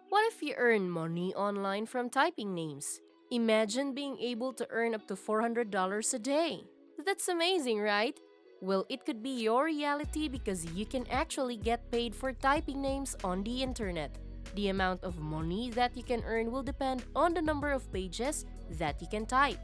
What if you earn money online from typing names? Imagine being able to earn up to $400 a day. That's amazing, right? Well, it could be your reality because you can actually get paid for typing names on the internet. The amount of money that you can earn will depend on the number of pages that you can type.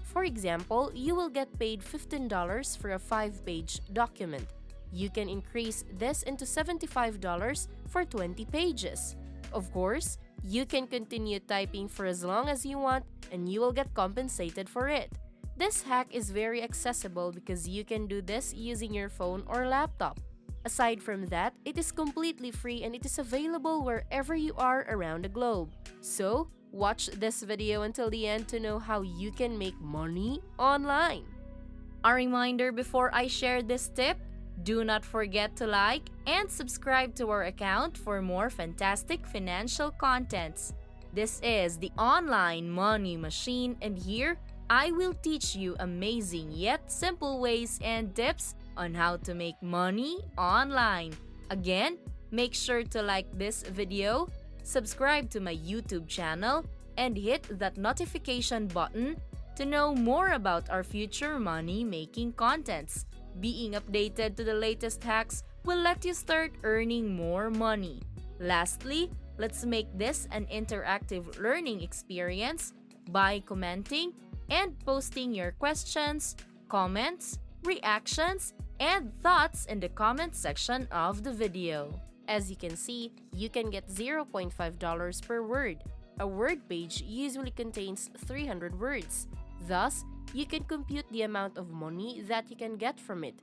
For example, you will get paid $15 for a 5-page document. You can increase this into $75 for 20 pages. Of course, you can continue typing for as long as you want and you will get compensated for it. This hack is very accessible because you can do this using your phone or laptop. Aside from that, it is completely free and it is available wherever you are around the globe. So, watch this video until the end to know how you can make money online. A reminder before I share this tip, do not forget to like and subscribe to our account for more fantastic financial contents. This is the Online Money Machine, and here I will teach you amazing yet simple ways and tips on how to make money online. Again, make sure to like this video, subscribe to my YouTube channel, and hit that notification button to know more about our future money-making contents. Being updated to the latest hacks will let you start earning more money. Lastly, let's make this an interactive learning experience by commenting and posting your questions, comments, reactions, and thoughts in the comment section of the video. As you can see, you can get $0.5 per word. A word page usually contains 300 words. Thus, you can compute the amount of money that you can get from it.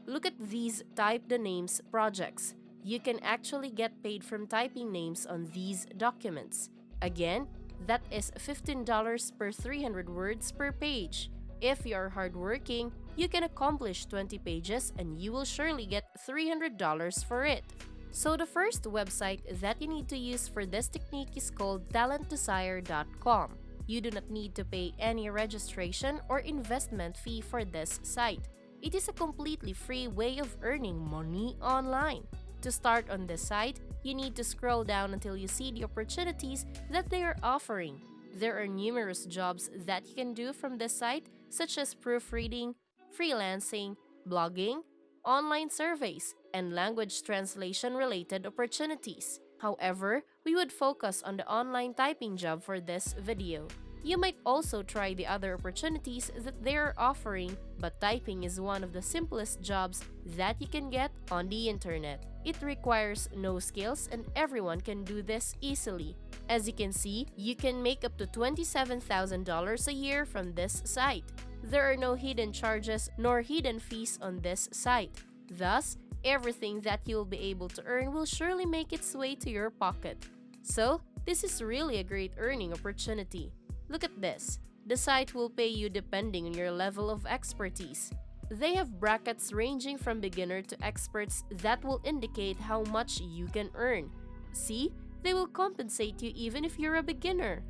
Look at these Type the Names projects. You can actually get paid from typing names on these documents. Again, that is $15 per 300 words per page. If you are hardworking, you can accomplish 20 pages and you will surely get $300 for it. So the first website that you need to use for this technique is called Talentdesire.com. You do not need to pay any registration or investment fee for this site. It is a completely free way of earning money online. To start on this site, you need to scroll down until you see the opportunities that they are offering. There are numerous jobs that you can do from this site, such as proofreading, freelancing, blogging, online surveys, and language translation related opportunities. However, we would focus on the online typing job for this video. You might also try the other opportunities that they are offering, but typing is one of the simplest jobs that you can get on the internet. It requires no skills and everyone can do this easily. As you can see, you can make up to $27,000 a year from this site. There are no hidden charges nor hidden fees on this site. Thus, everything that you'll be able to earn will surely make its way to your pocket. So, this is really a great earning opportunity. Look at this. The site will pay you depending on your level of expertise. They have brackets ranging from beginner to experts that will indicate how much you can earn. See, they will compensate you even if you're a beginner.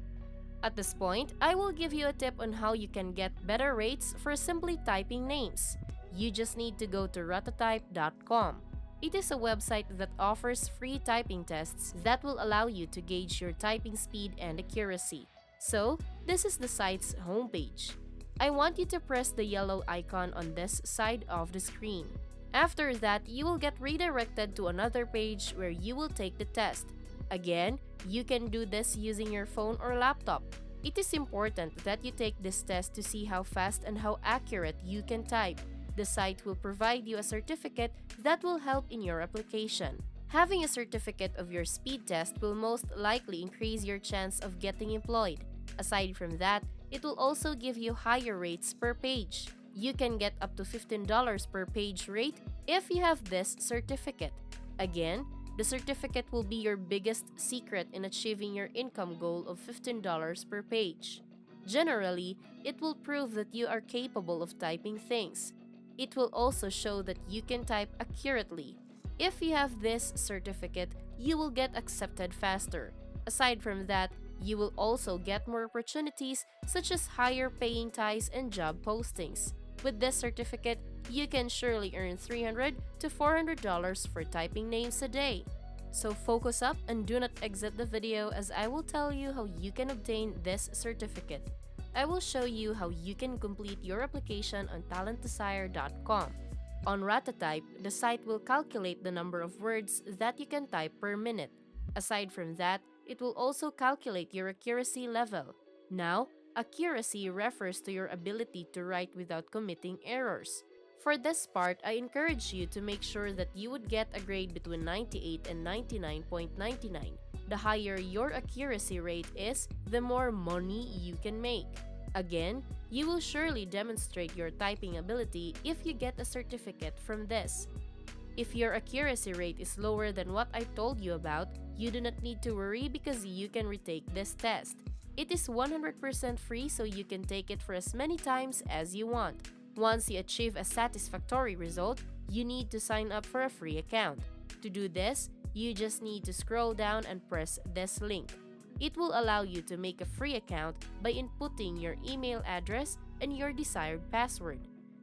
At this point, I will give you a tip on how you can get better rates for simply typing names. You just need to go to Rototype.com. It is a website that offers free typing tests that will allow you to gauge your typing speed and accuracy. So, this is the site's homepage. I want you to press the yellow icon on this side of the screen. After that, you will get redirected to another page where you will take the test. Again, you can do this using your phone or laptop. It is important that you take this test to see how fast and how accurate you can type. The site will provide you a certificate that will help in your application. Having a certificate of your speed test will most likely increase your chance of getting employed. Aside from that, it will also give you higher rates per page. You can get up to $15 per page rate if you have this certificate. Again, the certificate will be your biggest secret in achieving your income goal of $15 per page. Generally, it will prove that you are capable of typing things. It will also show that you can type accurately. If you have this certificate, you will get accepted faster. Aside from that, you will also get more opportunities such as higher paying ties and job postings. With this certificate, you can surely earn $300 to $400 for typing names a day. So focus up and do not exit the video, as I will tell you how you can obtain this certificate. I will show you how you can complete your application on talentdesire.com. On Rototype, the site will calculate the number of words that you can type per minute. Aside from that, it will also calculate your accuracy level. Now, accuracy refers to your ability to write without committing errors. For this part, I encourage you to make sure that you would get a grade between 98 and 99.99. The higher your accuracy rate is, the more money you can make. Again, you will surely demonstrate your typing ability if you get a certificate from this. If your accuracy rate is lower than what I told you about, you do not need to worry because you can retake this test. It is 100% free, so you can take it for as many times as you want. Once you achieve a satisfactory result, you need to sign up for a free account. To do this, you just need to scroll down and press this link. It will allow you to make a free account by inputting your email address and your desired password.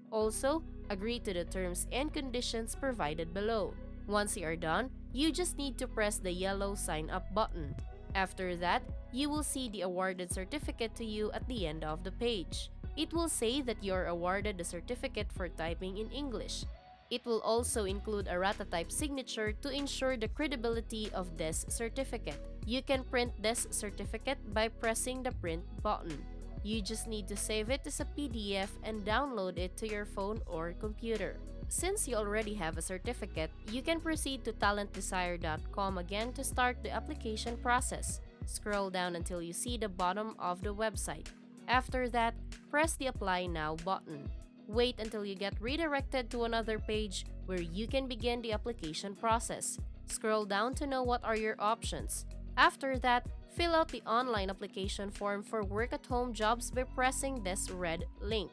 Also, agree to the terms and conditions provided below. Once you are done, you just need to press the yellow sign up button. After that, you will see the awarded certificate to you at the end of the page. It will say that you are awarded the certificate for typing in English. It will also include a Rototype signature to ensure the credibility of this certificate. You can print this certificate by pressing the print button. You just need to save it as a PDF and download it to your phone or computer. Since you already have a certificate, you can proceed to talentdesire.com again to start the application process. Scroll down until you see the bottom of the website. After that, press the Apply Now button. Wait until you get redirected to another page where you can begin the application process. Scroll down to know what are your options. After that, fill out the online application form for work-at-home jobs by pressing this red link.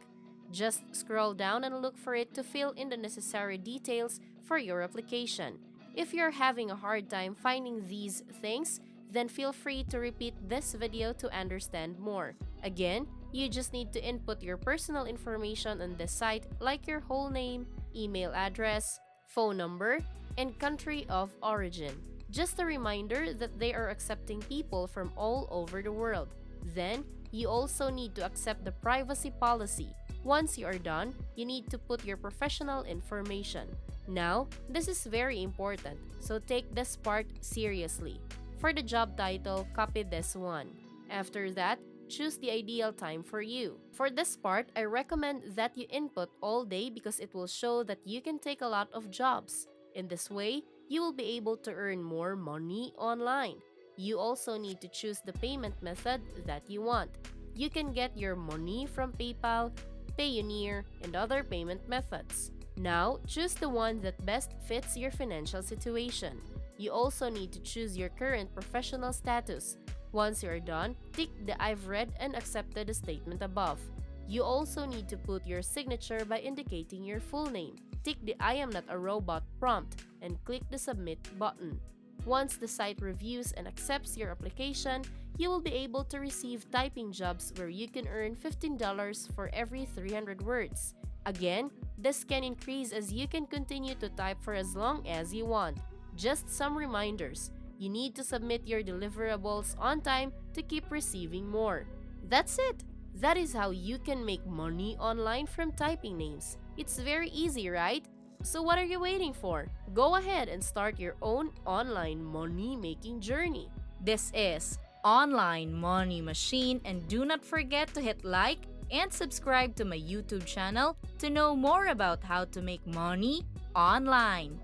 Just scroll down and look for it to fill in the necessary details for your application. If you're having a hard time finding these things, then feel free to repeat this video to understand more. Again, you just need to input your personal information on this site, like your whole name, email address, phone number, and country of origin. Just a reminder that they are accepting people from all over the world. Then, you also need to accept the privacy policy. Once you are done, you need to put your professional information. Now, this is very important, so take this part seriously. For the job title, copy this one. After that, choose the ideal time for you. For this part, I recommend that you input all day because it will show that you can take a lot of jobs. In this way, you will be able to earn more money online. You also need to choose the payment method that you want. You can get your money from PayPal, Payoneer, and other payment methods. Now, choose the one that best fits your financial situation. You also need to choose your current professional status. Once you are done, tick the I've read and accepted the statement above. You also need to put your signature by indicating your full name. Tick the I am not a robot prompt and click the submit button. Once the site reviews and accepts your application, you will be able to receive typing jobs where you can earn $15 for every 300 words. Again, this can increase as you can continue to type for as long as you want. Just some reminders. You need to submit your deliverables on time to keep receiving more. That's it! That is how you can make money online from typing names. It's very easy, right? So what are you waiting for? Go ahead and start your own online money-making journey. This is Online Money Machine, and do not forget to hit like and subscribe to my YouTube channel to know more about how to make money online.